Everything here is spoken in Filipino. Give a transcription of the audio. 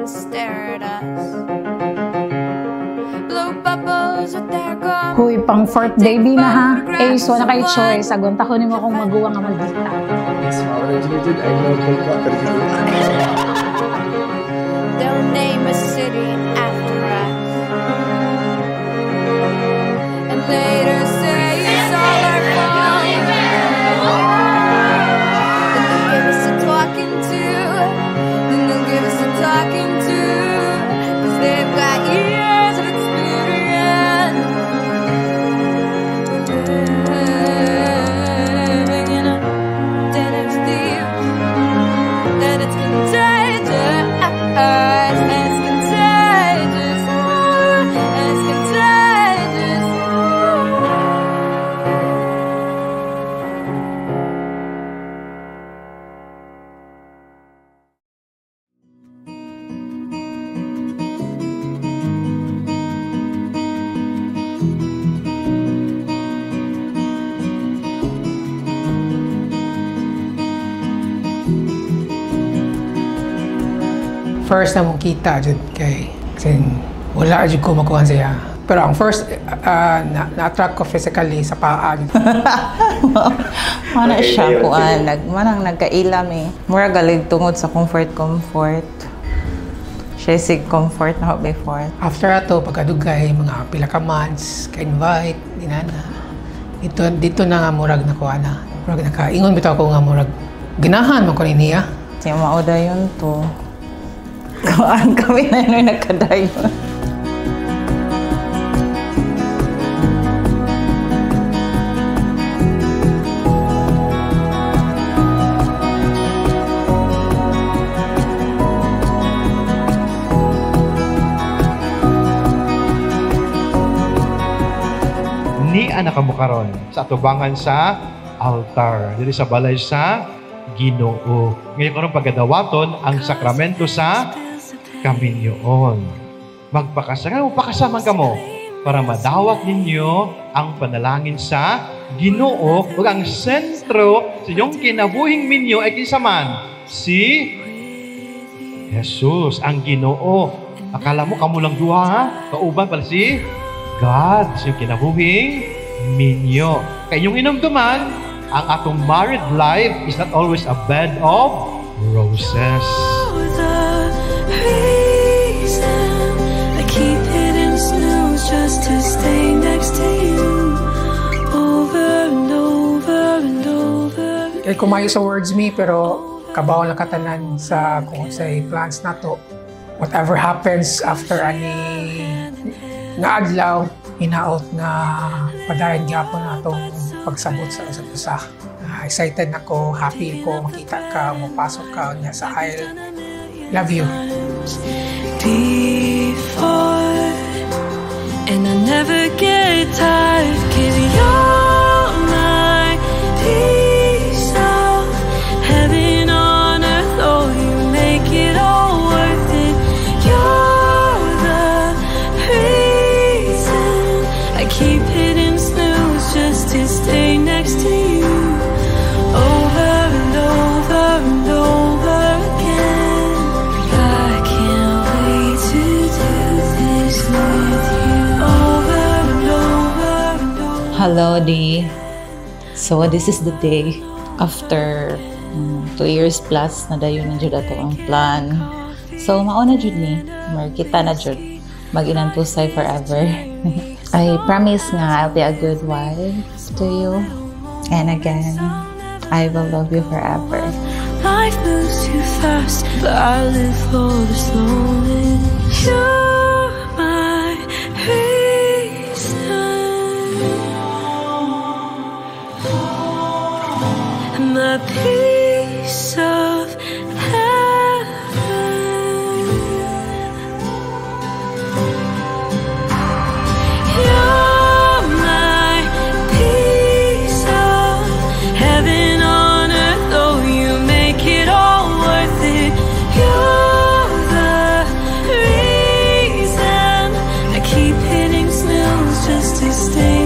to stare at us. Blow bubbles with their gum. Huy, pang fourth baby na ha. Eh, so na kayo choice. Agon tahonin mo kung maguwa nga maldita. They'll name a city after us. And later say it's all our fault. Then they'll give us a talking to. Then they'll give us a talking to. 'Cause they've got years of experience. Living in a den of thieves. And it's contagious. And it's contagious. And it's contagious. First na mong kita dyan kay kasi wala dyan ko makuha siya. Pero ang first, na-attract ko physically sa paa. Mana siya kuan, manang nagkailam eh. Mura galig tungod sa comfort. Siya sig comfort na before. After ato, pagkadugay, mga pila ka months, ka-invite, dinana. Dito na nga murag na kuha na. Murag nakaingon bitaw ko nga murag. Ginahan mo ko niya. Siya mauda yun to. Kuan kami na yun nagkadayon. Ni anak mo karon sa atubangan sa altar diri sa balay sa Ginoo. Ngayon karon pagadawaton ang sakramento sa kaminyoon. Magpakasama ka mo para madawat ninyo ang panalangin sa Ginoo ug ang sentro sa inyong kinabuhing minyo ay kinsa man? Si Jesus, ang Ginoo. Akala mo kamo lang duha ha? Kauban pala si God, sa kinabuhing minyo. Kaya inyong inumduman, ang atong married life is not always a bed of roses. Just to stay next to you over and over and over. Eh, kumayo sa words me, pero kabaw lang katanan sa kung sa plans na to. Whatever happens after ani nga adlaw, hinaot nga padayon gyapon atong pagsabot sa isa't isa. Excited na ko, happy ko makita ka, mapasok ka niya sa aisle. Love you. Before, and I never get tired, giving you my peace of heaven on earth. Oh, you make it all worth it. You're the reason I keep hitting snooze just to stay next to you over and over and over again. I can't wait to do this with you. Hello, Dee. So, this is the day after 2 years plus na dayon na jud ato ang plan. So, mauna jud ni. Kita na jud. Mag-inantusay forever. I promise nga I'll be a good wife to you. And again, I will love you forever. Life moves too fast, but I live for the slowest. You're my reason. My piece of heaven. You're my piece of heaven on earth. Oh, you make it all worth it. You're the reason I keep hitting snooze just to stay